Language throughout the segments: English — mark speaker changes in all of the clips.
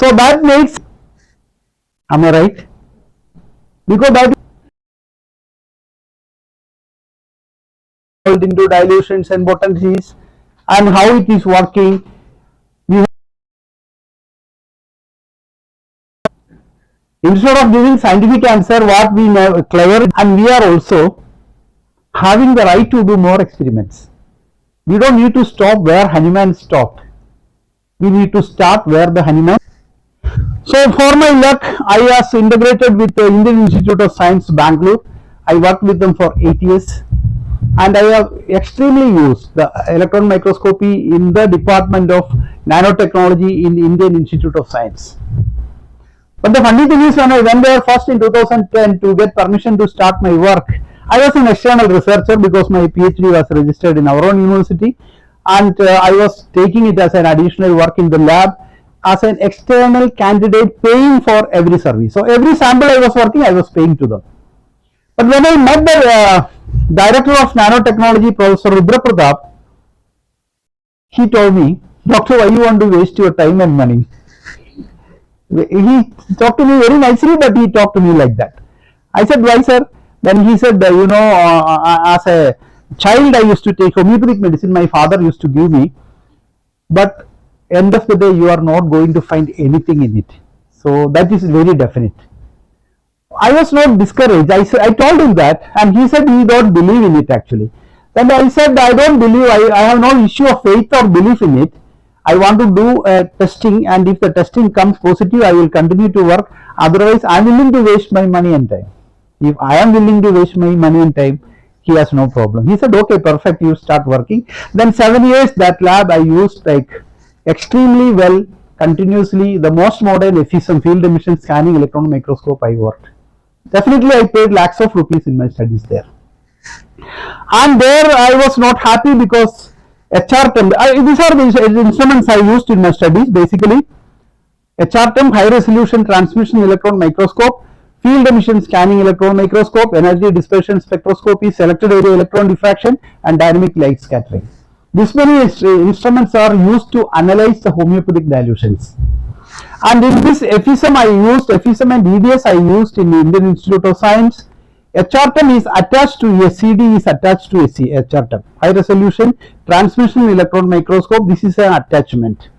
Speaker 1: So that makes, am I right? Because that into dilutions and potencies and how it is working. We, instead of giving scientific answer, what we know clever, and we are also having the right to do more experiments. We don't need to stop where Hanuman stopped. We need to start where the Hanuman. So for my luck, I was integrated with the Indian Institute of Science, Bangalore. I worked with them for 8 years, and I have extremely used the electron microscopy in the Department of Nanotechnology in Indian Institute of Science. But the funny thing is, when I went there first in 2010 to get permission to start my work, I was an external researcher because my PhD was registered in our own university, and I was taking it as an additional work in the lab as an external candidate, paying for every service. So every sample I was working, I was paying to them. But when I met the director of nanotechnology, Professor Rudra Pratap, he told me, "Doctor, why you want to waste your time and money?" He talked to me very nicely, but he talked to me like that. I said, "Why, sir?" Then he said, as a child, I used to take homeopathic medicine. My father used to give me, but end of the day, you are not going to find anything in it. So that is very definite. I was not discouraged. I told him that, and he said he don't believe in it actually. Then I said, I don't believe. I have no issue of faith or belief in it. I want to do testing, and if the testing comes positive, I will continue to work. Otherwise, I am willing to waste my money and time. If I am willing to waste my money and time, he has no problem. He said, okay, perfect, you start working. Then 7 years, that lab I used like extremely well, continuously. The most modern FSM, field emission scanning electron microscope I worked. Definitely I paid lakhs of rupees in my studies there. And there I was not happy because HRTM, these are the instruments I used in my studies basically. HRTM, high resolution transmission electron microscope, field emission scanning electron microscope, energy dispersion spectroscopy, selected area electron diffraction, and dynamic light scattering. These many instruments are used to analyze the homeopathic dilutions. And in this FSM I used, FSM and EDS I used in the Indian Institute of Science. HRTM is attached to a CD is attached to a HRTM, high resolution transmission electron microscope. This is an attachment.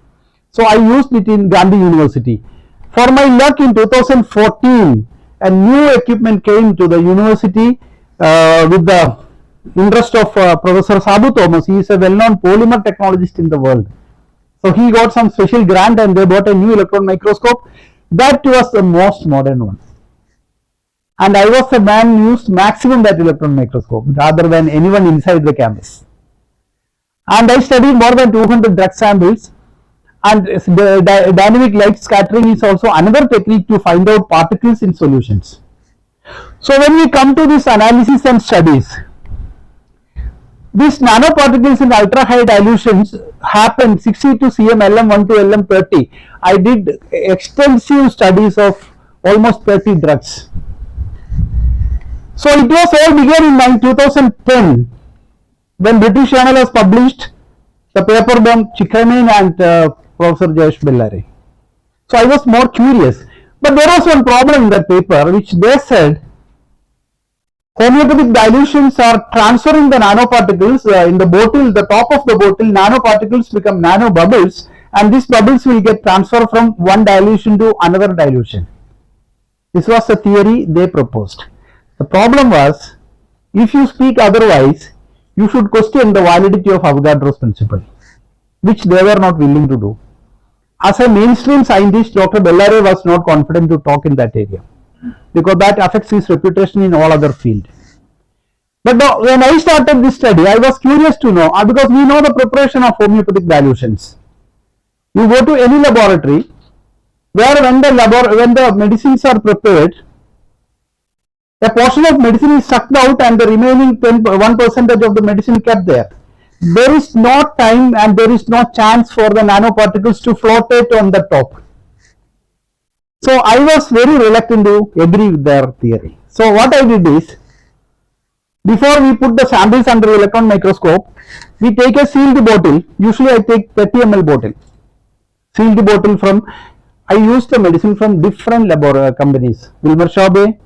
Speaker 1: So I used it in Gandhi University. For my luck, in 2014, a new equipment came to the university with the interest of Professor Sabu Thomas. He is a well-known polymer technologist in the world. So he got some special grant and they bought a new electron microscope. That was the most modern one. And I was the man who used maximum that electron microscope rather than anyone inside the campus. And I studied more than 200 drug samples. And the dynamic light scattering is also another technique to find out particles in solutions. So when we come to this analysis and studies, these nanoparticles in ultra high dilutions happen 60 to cm LM1 to LM30. I did extensive studies of almost 30 drugs. So it was all began in 2010 when British Journal has published the paper by Chikamin and Professor Jayesh Bellare. So I was more curious, but there was one problem in that paper which they said homeopathic dilutions are transferring the nanoparticles in the bottle, the top of the bottle, nanoparticles become nano bubbles, and these bubbles will get transferred from one dilution to another dilution. This was the theory they proposed. The problem was, if you speak otherwise, you should question the validity of Avogadro's principle, which they were not willing to do. As a mainstream scientist, Dr. Bellare was not confident to talk in that area, because that affects his reputation in all other field. But when I started this study, I was curious to know, because we know the preparation of homeopathic dilutions. You go to any laboratory, where when the medicines are prepared, a portion of medicine is sucked out and the remaining 1% of the medicine kept there. There is no time and there is no chance for the nanoparticles to floatate on the top. So I was very reluctant to agree with their theory. So what I did is, before we put the samples under electron microscope, we take a sealed bottle. Usually I take 30 ml bottle, sealed bottle from I used the medicine from different companies. Wilmer Shabe,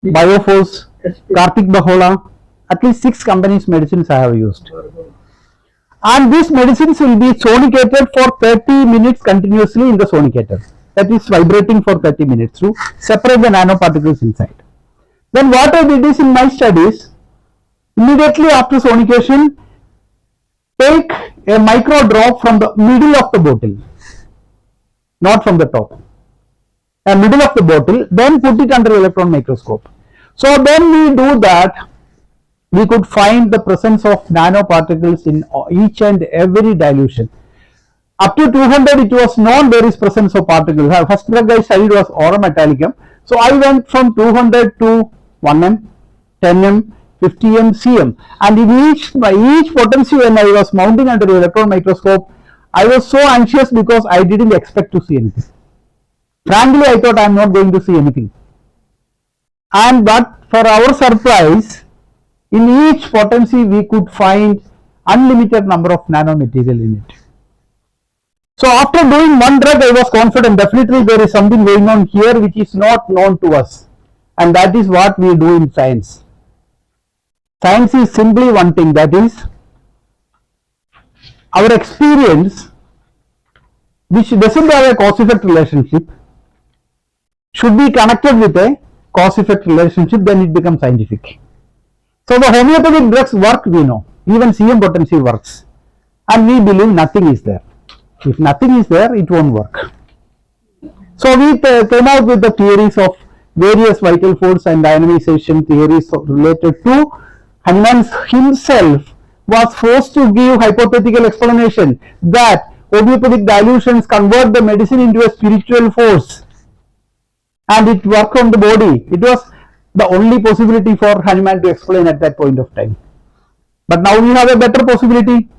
Speaker 1: Bioforce, Karthik Bahola, at least 6 companies medicines I have used. And these medicines will be sonicated for 30 minutes continuously in the sonicator. That is vibrating for 30 minutes to separate the nanoparticles inside. Then what I did is in my studies, immediately after sonication, take a micro drop from the middle of the bottle, not from the top, a middle of the bottle, then put it under electron microscope. So when we do that, we could find the presence of nanoparticles in each and every dilution. Up to 200 it was known there is presence of particles. First drug I studied was orometallicum. So I went from 200 to 1m, 10m, 50m, cm, and in each potency when I was mounting under the electron microscope, I was so anxious because I didn't expect to see anything. Frankly, I thought I am not going to see anything. And but for our surprise, in each potency we could find unlimited number of nanomaterial in it. So after doing one drug, I was confident definitely there is something going on here which is not known to us, and that is what we do in science. Science is simply one thing, that is our experience, which doesn't have a cause-effect relationship, should be connected with a cause-effect relationship, then it becomes scientific. So the homeopathic drugs work, we know, even CM potency works, and we believe nothing is there. If nothing is there, it won't work. So we came out with the theories of various vital force and ionization theories related to Hahnemann himself was forced to give hypothetical explanation that homeopathic dilutions convert the medicine into a spiritual force and it works on the body. It was the only possibility for Hahnemann to explain at that point of time. But now we have a better possibility.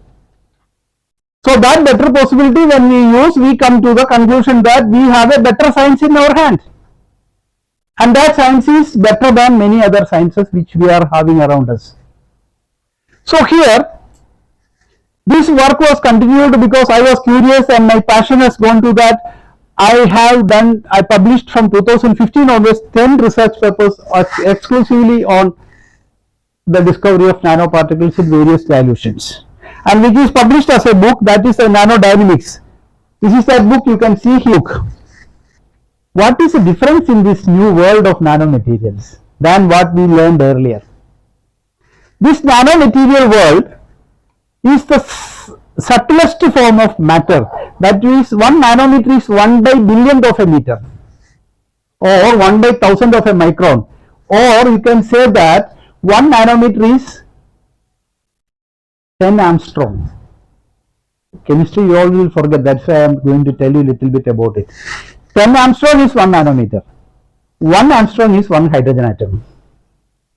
Speaker 1: So that better possibility when we use, we come to the conclusion that we have a better science in our hand. And that science is better than many other sciences which we are having around us. So here, this work was continued because I was curious and my passion has gone to that. I published from 2015 onwards 10 research papers exclusively on the discovery of nanoparticles in various dilutions, and which is published as a book, that is a nanodynamics. This is that book you can see here. What is the difference in this new world of nanomaterials than what we learned earlier? This nanomaterial world is the subtlest form of matter. That is, 1 nanometer is 1 by billionth of a meter, or 1 by thousand of a micron, or you can say that 1 nanometer is 10 Armstrong. Chemistry you all will forget, that's why I am going to tell you a little bit about it. 10 Armstrong is 1 nanometer. 1 Armstrong is 1 hydrogen atom.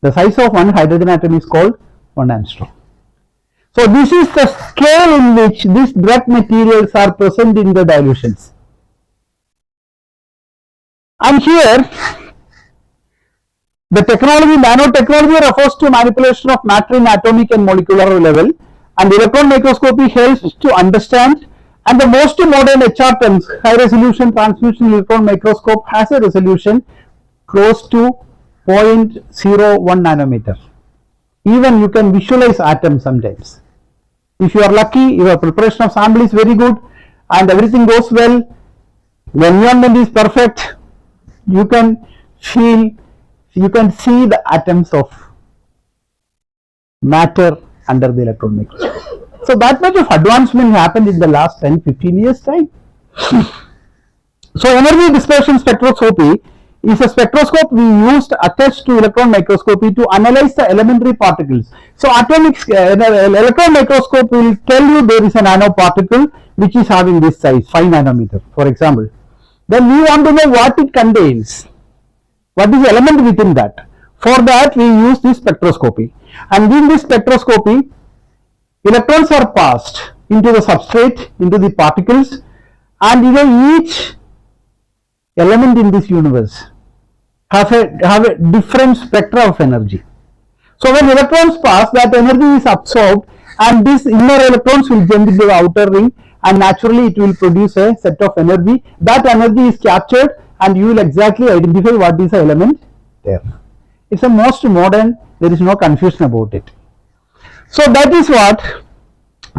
Speaker 1: The size of 1 hydrogen atom is called 1 Armstrong. So this is the scale in which these drug materials are present in the dilutions. And here, the technology, nanotechnology, refers to manipulation of matter in atomic and molecular level, and electron microscopy helps to understand. And the most modern HR terms, high resolution transmission electron microscope, has a resolution close to 0.01 nanometer. Even you can visualize atoms sometimes. If you are lucky, your preparation of sample is very good and everything goes well, the environment is perfect, you can feel, you can see the atoms of matter under the electron microscope. So that much of advancement happened in the last 10-15 years time. So energy dispersion spectroscopy is a spectroscope we used attached to electron microscopy to analyze the elementary particles. So electron microscope will tell you there is a nanoparticle which is having this size, 5 nanometer for example. Then we want to know what it contains, what is the element within that. For that we use this spectroscopy, and in this spectroscopy electrons are passed into the substrate, into the particles, and each element in this universe have a different spectra of energy. So when electrons pass, that energy is absorbed and these inner electrons will jump into the outer ring and naturally it will produce a set of energy. That energy is captured and you will exactly identify what is the element there. It's the most modern, there is no confusion about it. So that is what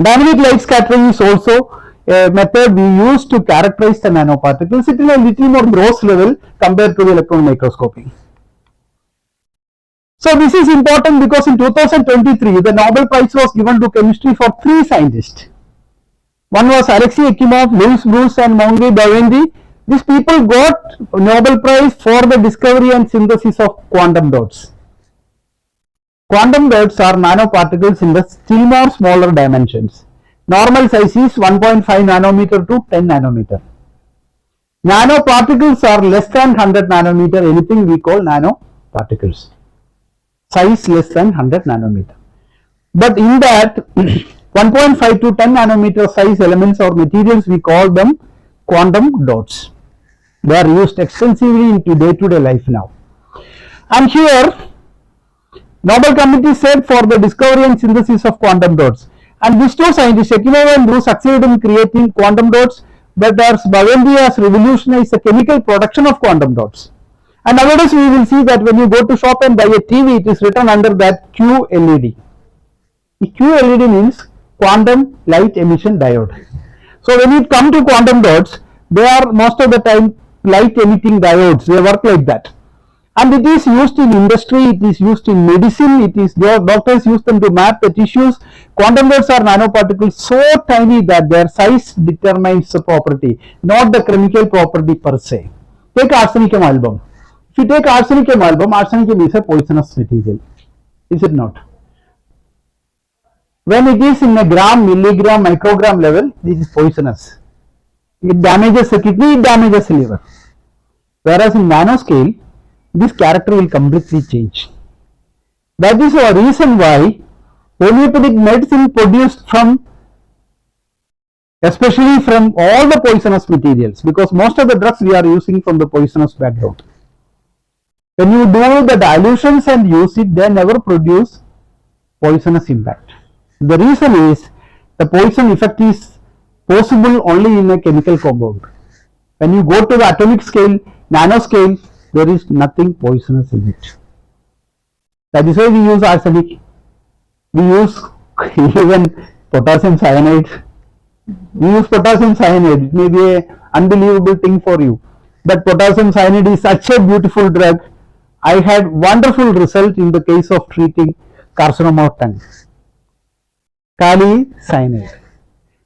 Speaker 1: dynamic light scattering is also a method we use to characterize the nanoparticles. It is a little more gross level compared to the electron microscopy. So this is important because in 2023 the Nobel Prize was given to chemistry for 3 scientists. One was Alexei Ekimov, Louis Bruce and Monge Bawendi. These people got Nobel Prize for the discovery and synthesis of quantum dots. Quantum dots are nanoparticles in the still more smaller dimensions. Normal size is 1.5 nanometer to 10 nanometer. Nanoparticles are less than 100 nanometer, anything we call nanoparticles. Size less than 100 nanometer. But in that 1.5 to 10 nanometer size elements or materials, we call them quantum dots. They are used extensively into day-to-day life now. And here Nobel Committee said for the discovery and synthesis of quantum dots. And these 2 scientists, Ekimov and Bruce, succeeded in creating quantum dots, but as Bawendi has revolutionized the chemical production of quantum dots. And nowadays we will see that when you go to shop and buy a TV, it is written under that QLED. The QLED means quantum light emission diode. So when you come to quantum dots, they are most of the time light emitting diodes. They work like that. And it is used in industry, it is used in medicine, it is doctors use them to map the tissues. Quantum dots are nanoparticles so tiny that their size determines the property, not the chemical property per se. Take arsenicum album. If you take arsenicum album, arsenicum is a poisonous material, is it not? When it is in a gram, milligram, microgram level, this is poisonous. It damages the kidney, it damages the liver. Whereas in nanoscale, this character will completely change. That is the reason why homeopathic medicine produced from, especially from all the poisonous materials, because most of the drugs we are using from the poisonous background. When you do the dilutions and use it, they never produce poisonous impact. The reason is the poison effect is possible only in a chemical compound. When you go to the atomic scale, nanoscale, there is nothing poisonous in it. That is why we use arsenic. We use even potassium cyanide. We use potassium cyanide. It may be an unbelievable thing for you. But potassium cyanide is such a beautiful drug. I had wonderful result in the case of treating carcinoma of tongue. Kali cyanide.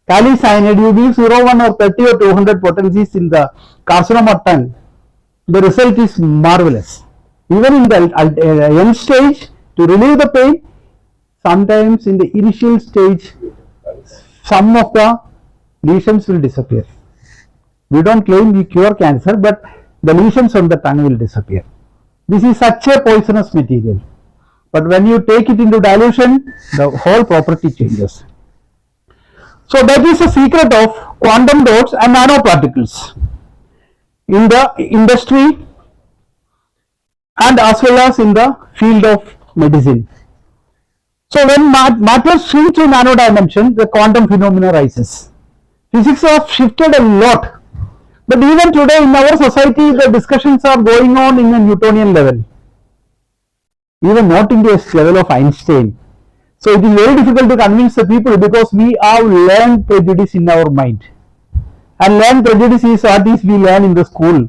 Speaker 1: Kali cyanide, you give 0.1 or 30 or 200 potencies in the carcinoma of tongue. The result is marvelous. Even in the end stage, to relieve the pain, sometimes in the initial stage, some of the lesions will disappear. We don't claim we cure cancer, but the lesions on the tongue will disappear. This is such a poisonous material. But when you take it into dilution, the whole property changes. So that is the secret of quantum dots and nanoparticles in the industry and as well as in the field of medicine. So when matter shrinks to nano dimension, the quantum phenomena rises. Physics has shifted a lot. But even today in our society, the discussions are going on in a Newtonian level, even not in the level of Einstein. So it is very difficult to convince the people because we have learned prejudice in our mind. And learned prejudice is what is we learn in the school.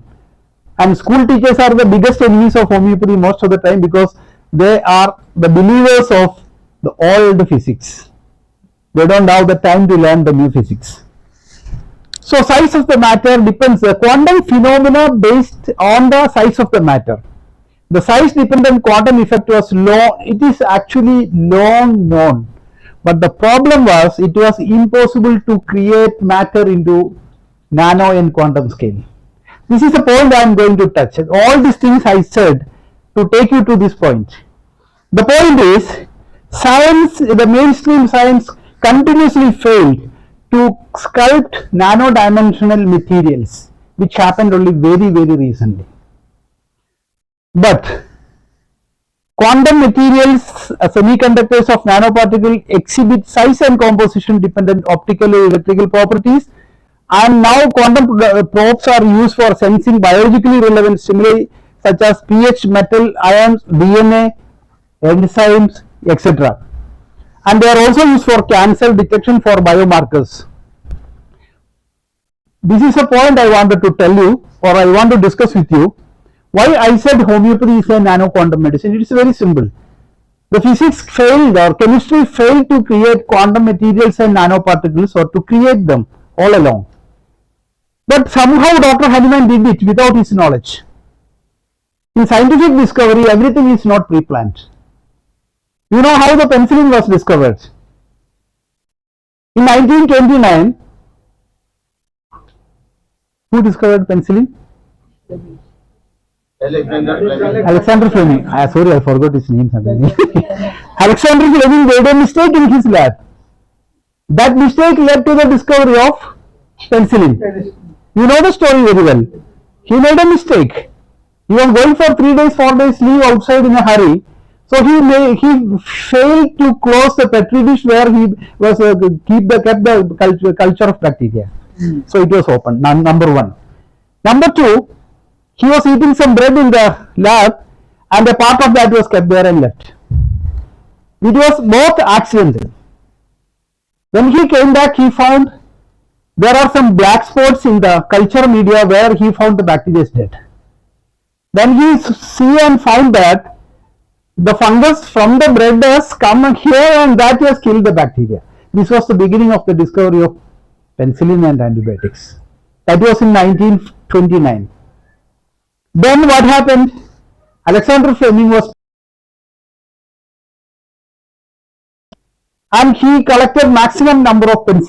Speaker 1: And school teachers are the biggest enemies of homeopathy most of the time because they are the believers of the old physics. They don't have the time to learn the new physics. So size of the matter depends, the quantum phenomena based on the size of the matter. The size dependent quantum effect was it is actually long known. But the problem was it was impossible to create matter into nano and quantum scale. This is the point I am going to touch. All these things I said to take you to this point. The point is science, the mainstream science continuously failed to sculpt nano-dimensional materials, which happened only very, very recently. But Quantum materials, semiconductors of nanoparticle exhibit size and composition dependent optical and electrical properties, and now quantum probes are used for sensing biologically relevant stimuli such as pH, metal, ions, DNA, enzymes, etc. And they are also used for cancer detection for biomarkers. This is a point I wanted to tell you, or I want to discuss with you. Why I said homeopathy is a nano quantum medicine? It is very simple. The physics failed, or chemistry failed to create quantum materials and nanoparticles, or to create them all along. But somehow Dr. Hahnemann did it without his knowledge. In scientific discovery, everything is not pre-planned. You know how the penicillin was discovered? In 1929, who discovered penicillin? Alexander Fleming. Sorry, I forgot his name. Alexander Fleming made a mistake in his lab. That mistake led to the discovery of penicillin. You know the story very well. He made a mistake. He was going for 3 days, 4 days leave outside in a hurry. So he failed to close the petri dish where he was kept the culture of bacteria. So it was open. Number one. Number two, he was eating some bread in the lab, and a part of that was kept there and left. It was both accidental. When he came back, he found there are some black spots in the culture media where he found the bacteria is dead. Then he see and found that the fungus from the bread has come here and that has killed the bacteria. This was the beginning of the discovery of penicillin and antibiotics. That was in 1929. Then what happened? Alexander Fleming was, and he collected maximum number of penicillin.